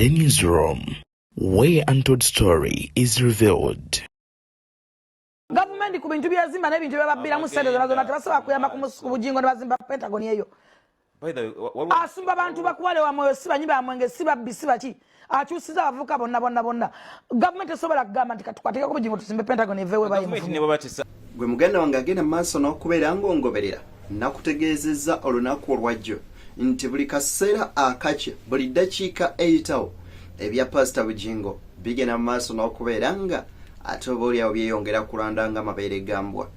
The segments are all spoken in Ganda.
The Newsroom, where untold story is revealed. Government ku bintu byazimba n'ebintu byababira mu sente zona tebasaba kuyamba ku bujingo nebazimba Pentagon eyo. Asumba abantu bakuwale wa moyo siba nyimba amwenge siba bisiba ki. Akyusiza abavuka bonna. Government esobola kugamba nti katukwateka ku bujingo tusimbe Pentagon evewe bayi. Gwe muganda wange agenda maaso n'okubeera ng'ongoberera nakutegeezezza olunaku olwajjo nti buli kaseera akakya buli ddakiika eyitawo ebya Pastor Bujingo bigenda maaso n'okubeera nga ate oba oliawo byeyongera kulanda nga mabeere gambwa.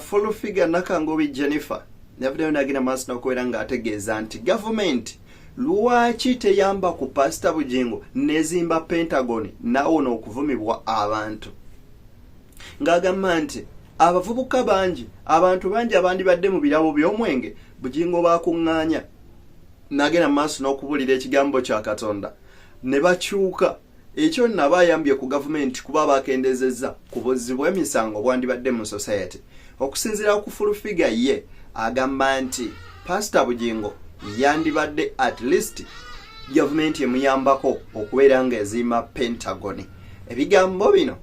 Full figure Nakangobi Jennifer navuddeyo n'agenda maaso n'okubeera nga ategeeza nti gavumenti lwaki teyamba ku Pastor Bujingo nezimba Pentagon nawona okuvumibwa abantu. Ng'agamba nti abavubuka bangi abantu bangi abandi badde mu birabo by'omwenge Bujingo bakuŋŋaanya n'agenda maaso n'okubulira ekigambo kya Katonda ne bakyuka. Ekyo naba ayambye ku gavumenti kuba bakendezezza ku buzzi bw'emisango bwandibadde mu society. Okusinziira ku full figure ye agamba nti Pastor Bujingo yandibadde at least gavumenti emuyambako okubeera nga ezimba Pentagon. Ebigambo bino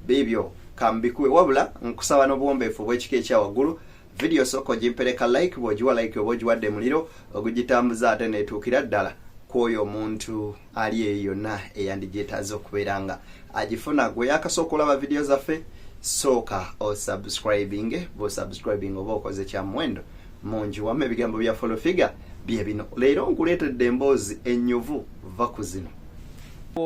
bibyo kambikuwe wabula nkusaba n'obuwombeefu bw'ekika ekya waggulu. Video soko gimpereka like bw'ogiwa like oba ogiwadde muliro ogugitambuza ate neetuukira ddala kwoyo omuntu ali eyo yonna eyandigyetaaze okubeera nga agifuna. Gwe yakasooka olaba video zaffe sooka osubscribing bw'osubscribing oba okoze kya muwendo mungi wamma ebigambo bya follow figure bye bino. Leero nkuleetedde emboozi ennyuvu va ku zino.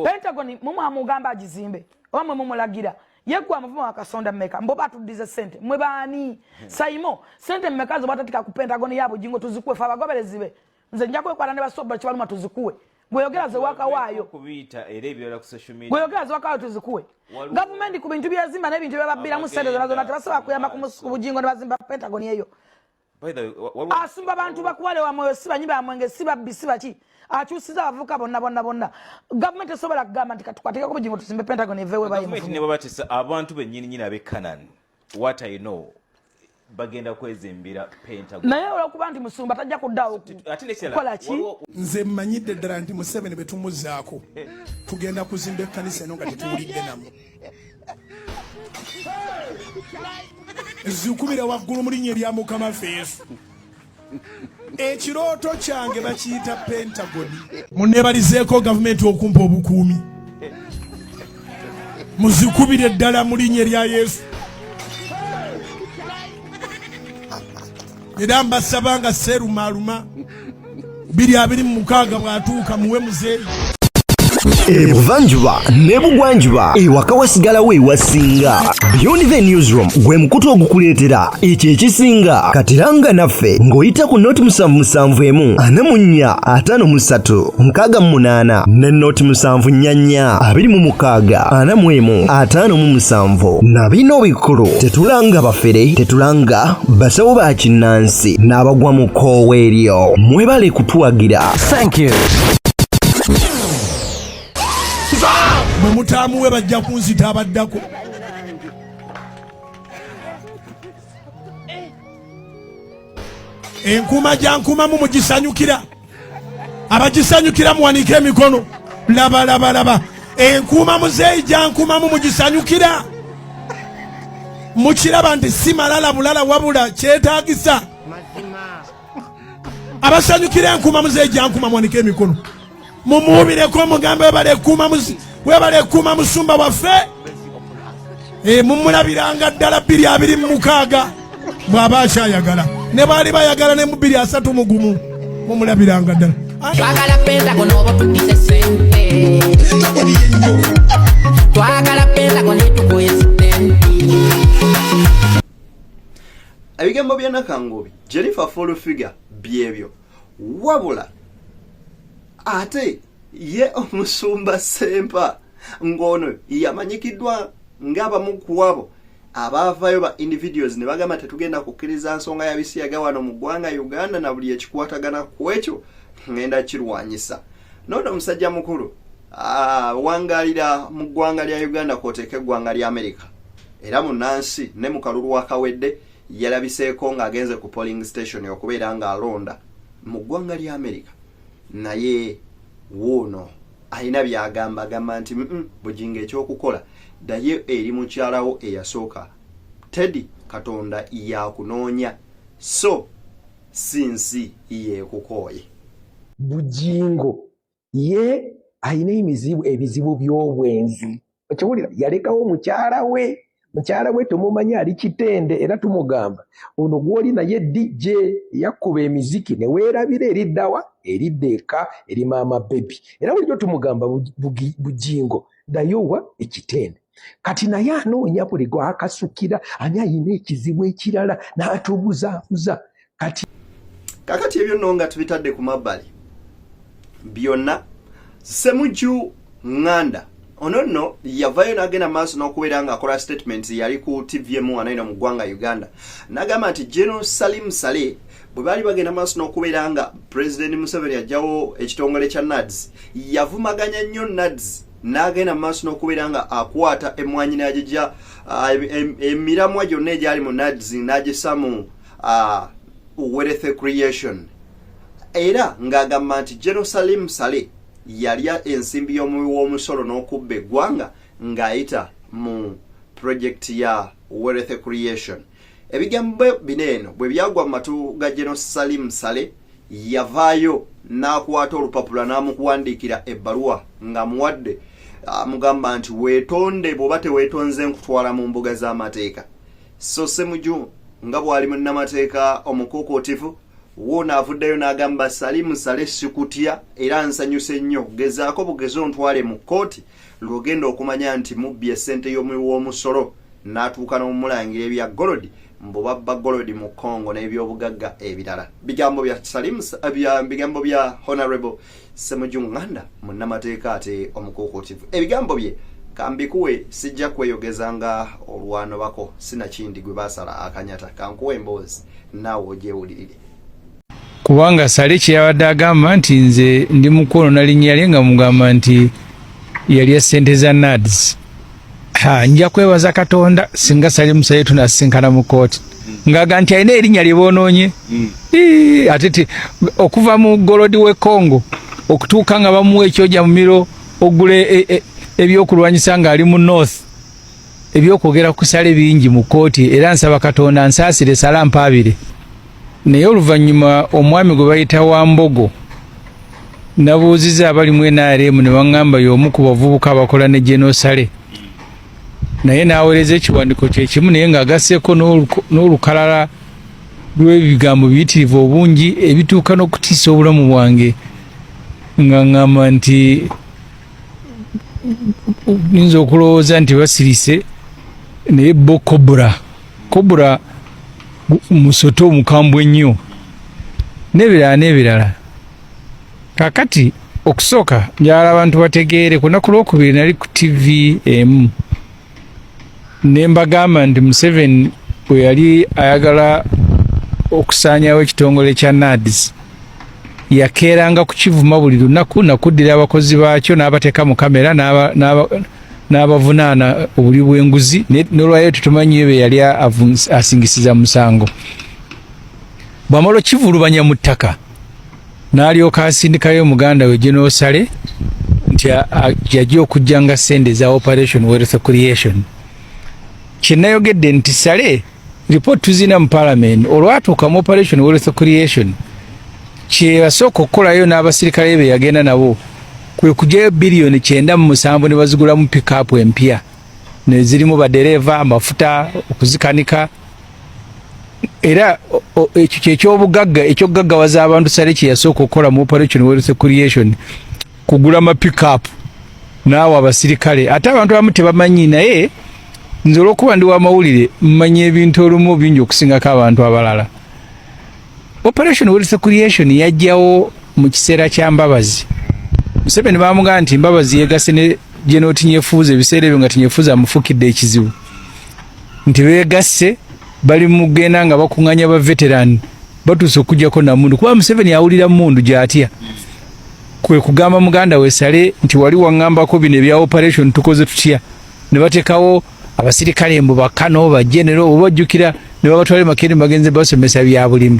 Pentagon mumugamba agizimbe oba mwe mumulagira yegwa amavumo akasonda mmeka mbo batudize sente mwe baani saimo sente mmeka zo batatika ku Pentagon yabo jingo tuzikuwe fa bagoberezi be nze njja kwekwata ne basoba kibaluma tuzikuwe gweyogera ze waka waayo kubita era ebyola ku social media gweyogera ze waka waayo tuzikuwe. Government ku bintu byazimba n'ebintu byababira mu sente zona tebasaba kuyamba ku bujingo nebazimba Pentagon eyo. Asumba abantu bakuwale wa moyo siba nyimba amwenge siba bisiba ki. Akyusiza abavuka bonna. Government esobola kugamba nti katukwateka ku bujingo tusimbe Pentagon evewe bayi. Government ne babatisa abantu bennyini abe Canaan. What I know bagenda kwezimbira Pentagon. Naye olwokuba nti musumba tajja kuddawo kola ki? Nze mmanyidde ddala nti Museveni betumuzzaako tugenda kuzimba ekkanisa eno nga tetuwulidde namu. Zikubira waggulu mu linnya erya Mukama Yesu. Ekirooto kyange bakiyita Pentagon. Munneebalizeeko gavumenti okumpa obukuumi. Muzikubire ddala mu linnya erya Yesu. Era mbasabanga Serumaluma 2026 bw'atuuka muwe muzeeyi. Ebuvanjuba nebugwanjuba ewaka wasigalawo ewasinga. Beyond the Newsroom gwe mukutu ogukuleetera ekyo ekisinga katiranga naffe ng'oyita ku noti 771 44 53 ne noti 744 26 41 na bino bikulu tetulanga bafere tetulanga basawo ba kinnansi n'abagwa mu koowa eryo. Mwebale kutuwagira. Thank you. Mwe mutaamu we bajja kunzita abaddako. Enkuuma gyankumamu mugisanyukira. Abagisanyukira muwanike emikono. Laba. Enkuuma muzeeyi gyankumamu mugisanyukira. Mukiraba nti si malala bulala wabula kyetaagisa. Abasanyukira enkuuma muzeeyi gyankumamu muwanike emikono. Mumuubireko mugambe webale kuuma musumba waffe. Mumulabiranga ddala 2026 bw'aba akyayagala ne baali bayagala ne mu 2031 mumulabiranga ddala. Twagala Pentagon oba tudize sente. Twagala Pentagon etukoye sente. Ebigambo bya Nakangobi Jennifer full figure byebyo wabula ate ye omusumba Sempa ngono yamanyikiddwa ng'abamu ku abo abaavayo ba individuals ne bagamba tetugenda kukkiriza nsonga ya bisiyaga wano mu ggwanga Uganda na buli ekikwatagana ku ekyo ngenda kirwanyisa. Nono musajja mukulu wangalira mu ggwanga lya Uganda kwoteeka eggwanga lya America era mu Nansi ne mu kalulu akawedde yalabiseeko ng'agenze ku polling station okubeera ng'alonda mu ggwanga lya America. Naye wuno alina byagamba agamba nti Bujinga ekyokukola ddayo eri mukyalawo eyasooka Teddy Katonda yakunoonya so sinsi yeekukooye. Bujingo ye alina ebizibu by'obwenzi okiwulira yalekawo mukyala we tumumanyi ali kitende era tumugamba ono gwoli naye DJ yakuba emiziki ne weerabira eriddawa eriddeeka eri maama baby era bulijjo tumugamba Bujingo dayowa ekitende kati naye anoonya buli gwakasukira ani ayina ekizibu ekirala n'atubuzaabuza kakati ebyo nno nga tubitadde ku mabbali byonna Ssemujju Nganda ono nno yavayo n'agenda maaso n'okubeera ng'akola statement yali ku TVM anaino mu ggwanga Uganda n'agamba nti General Salim Saleh bwe baali bagenda maaso n'okubeera nga President Museveni ajjawo ekitongole kya NADS yavumaganya nnyo NADS n'agenda maaso n'okubeera nga akwata emmwanyi n'agijja emiramwa gyonna egyali mu NADS n'agissa mu Wealth Creation era ng'agamba nti General Salim Saleh yalya ensimbi y'omusolo n'okubba eggwanga ng'ayita mu project ya Wealth Creation. Ebigambo bineeno bwe byagwa mu matu ga General Salim Saleh yavaayo n'akwata olupapula n'amukuwandiikira ebbaluwa nga muwadde amugamba nti weetonde bw'oba teweetonze nkutwala mu mbuga z'amateeka. So Ssemujju nga bw'ali munnamateeka omukuukuutivu wona avuddeyo n'agamba Salim Saleh sikutya era nsanyuse nnyo gezaako bugezo ntwale mu kkooti lwogenda okumanya nti mubbye ssente y'omusolo n'atuuka n'omumulangira ebya golodi mbu babba golodi mu Congo n'ebyobugagga ebirala. Bigambo bya bigambo bya Honorable Ssemujju Nganda munnamateeka ate omukuukuutivu. Ebigambo bye kambikuwe sijja kweyogezanga olwano bako sinakindi gwe basala akanyata kankuwe emboozi naawe ogyewulirire. Kubanga Saleh kyeyabadde agamba nti nze ndi mukono nalinnya lye nga mugamba nti yali ssente za NADS. Nja kwebaza Katonda singa Salim Saleh tunasinkana mu kooti ng'aga nti alina erinnya lye boonoonye ate okuva mu golodi w'e Congo okutuuka nga bamuwa ekyoja mu miro ogule ebyokulwanyisa ng'ali mu North ebyokwogera ku Saleh bingi mu kooti era nsaba Katonda nsaasire Saleh mpaabire. Naye oluvannyuma omwami gwe bayita Wambogo nabuuziza abali mu NRM ne baŋŋamba y'omu ku bavubuka abakola ne General Saleh naye n'aweereza ekiwandiiko kye kimu naye ng'agasseeko n'olukalala lw'ebigambo biyitirivu obungi ebituuka n'okutiisa obulamu bwange nga ŋŋamba nti nza okulowooza nti basirise naye bo Cobra musoto omukambwe ennyo n'ebirala. Kakati okusooka njagala abantu bategeere ku lunaku lwokubiri nali ku TVM ne mbagamba nti Museveni bwe yali ayagala okusaanyawo ekitongole kya NADS yakeeranga kukivuma buli lunaku nakuddira abakozi baakyo n'abateeka mu kamera n'abavunaana obuli bw'enguzi n'olwayo tetumanyi be yali asingisiza musango. Bw'amala okivulubanya mu ttaka n'alyoka asindikayo muganda we General Saleh nti yajja okujjanga ssente za Operation Wealth Creation. Kyenayogedde nti Saleh report tuzina mu Parliament olwatuuka mu Operation Wealth Creation kyeyasooka okukolayo n'abasirikale be yagenda nabo kwe kujjayo biliyoni 9.7 ne bazigulamu pickup empya ne zirimu badereva amafuta okuzikanika era ekyo ky'ekyobugagga ekyokugaggawaza abantu Saleh kyeyasooka okukola mu Operation Wealth Creation kugula ama pickup naawe abasirikale ate abantu abamu tebamanyi naye nze olw'okuba ndi w'amawulire mmanyi ebintu olumu bingi okusingako abantu abalala. Operation Wealth Creation yajjawo mu kiseera kya Mbabazi. Museveni baamugamba nti Mbabazi yeegase ne General Tinyefuuza ebiseera ebyo nga Tinyefuuza amufukidde ekizibu nti beegasse bali mugenda nga bakuŋŋanya ba veteran batuuse okuggyako Namundu kuba Museveni awulira Mundu gy'atya kwe kugamba muganda we Saleh nti wali waŋŋambako bino ebya operation tukoze tutya ne bateekawo abasirikale mbu bakano ba general obajjukira ne babatwale Makerere bagenze basomesa bya bulimi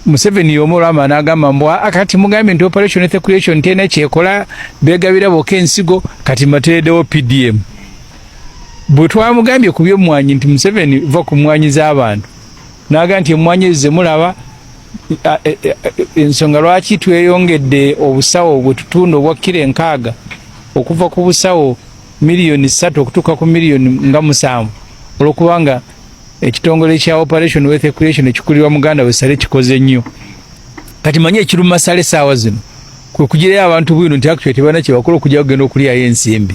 Museveni yomulama n'agamba mbwa akati mugambye nti operation evacuation tena kyekola begabira boka ensigo kati mateedewo PDM. Bwe twamugambye ku by'emmwanyi nti Museveni va ku mmwanyi z'abantu n'agamba nti emmwanyi ze mulaba ensonga lwaki tweyongedde obusawo bwe tutunda obwa kilo 6 okuva ku busawo miliyoni 3 okutuuka ku miliyoni nga 7 olwokubanga ekitongole kya operation evacuation ekikulirwa muganda we sale kikoze nnyo. Kati manye ekiruma sale saawa zino kwe kugirayo abantu bwino nti actually tebana kye bakola okujja kugenda okulyayo ensimbi.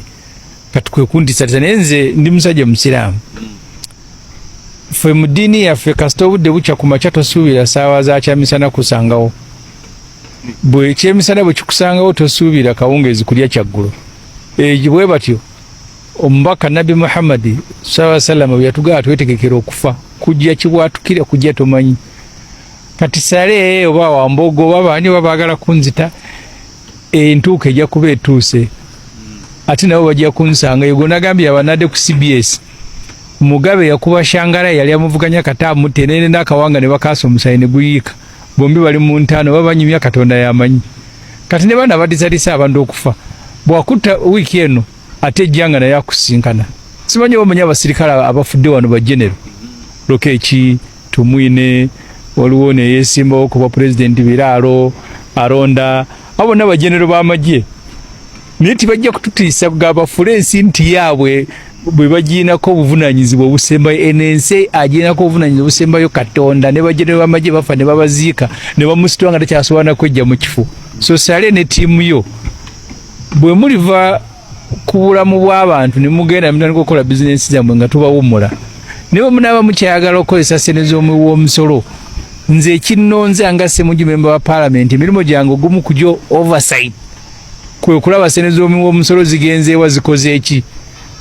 Kati kwe kundisa nenze ndi musajja musiraamu. Fwe mu ddiini yaffe kasita obudde bukya ku makya tosuubira saawa za kyamisana kusangawo. Bwe ekyemisana bwe kikusangawo tosuubira kawungeezi kulya kyaggulo. Bwe batyo omubaka Nabi Muhammad sallallahu bwe yatugamba twetegekera okufa kujja kibwatukira kujja tomanyi. Kati sale oba wambogo baba ani babaagala kunzita entuuka ejja kuba etuuse. Ati nabo bajja kunsanga yego nagambye abanade ku CBS. Mugabe yakuba Shangara yali amuvuganya katamu tenene n'akawanga ne bakaso omusayi guyika. Bombi bali mu ntano babanyumya Katonda yamanyi. Kati ne bana badizalisa abantu okufa. Bwakuta wiki eno ate janga na yakusinkana. Simanyi omanya abasirikala abafudde wano ba general. Lokechi tumwine waliwo ne yesimba ko president Biraro Aronda abo naba general bamajje. Niti bajja kututiisa gaba fulensi nti yaabwe bwe bagiinako obuvunanyizibwa obusembayo NNC agiinako obuvunanyizibwa obusembayo Katonda ne bagenera bamagye bafa ne babaziika ne bamusitwanga takyasobola kwejja mu kifo. So sale ne tiimu yo bwe muliva ku bulamu bw'abantu ne mugenda mutandika okukola bizinensi zammwe nga tubawummula ne bwe munaaba mukyayagala okukozesa ssente z'omusolo nze ekinnonze nga Ssemujju memba wa Parliament emirimu gyange ogumu ku gyo oversight kwe kulaba ssente z'omusolo zigenzeewa zikoze eki.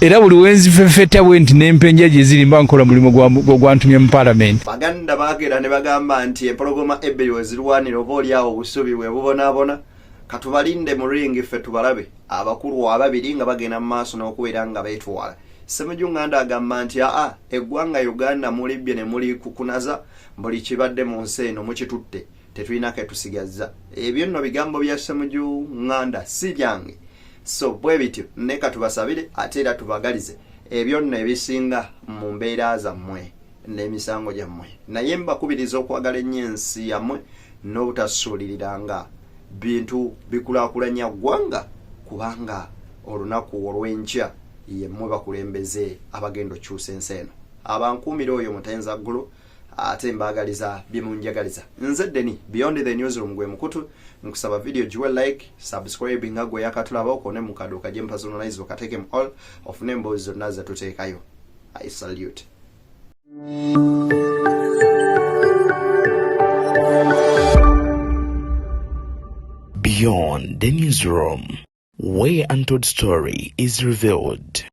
Era buli wenzi fefeta bwenti n'empenja gye ziri mba nkola mulimu gwantumye mu Parliament. Baganda baagera ne bagamba nti empologoma ebbiri wezirwanira oba oli awo obusubi bwe bubonaabona katubalinde mu ringi ffe tubalabe abakulu ababiri nga bagenda mu maaso n'okubeera nga beetwala. Ssemujju Nganda agamba nti eggwanga Uganda mulibbye ne muli kukunaza buli kibadde mu nsi eno mukitutte tetulina ke tusigazza. Ebyo nno bigambo bya Ssemujju Nganda si byange. So bwe bityo ne katubasabire ate era tubagalize ebyo nno ebisinga mu mbeera zammwe n'emisango gyammwe. Naye mbakubiriza okwagala ennyo ensi yammwe n'obutasuuliriranga bintu bikulaakulanya ggwanga kubanga olunaku olw'enkya yemmwe bakulembeze abagenda okyusa ensi eno. Abankuumira oyo Mutenza Ggulu ate mbagaliza bimunjagaliza. Nze Deni Beyond the Newsroom gwe mukutu nkusaba video jiwe like subscribe nga gwe yakatulaba okone mu kaduka je personalize okateke mu all of numbers zonna ze tuteekayo. I salute. Beyond the Newsroom, where untold story is revealed.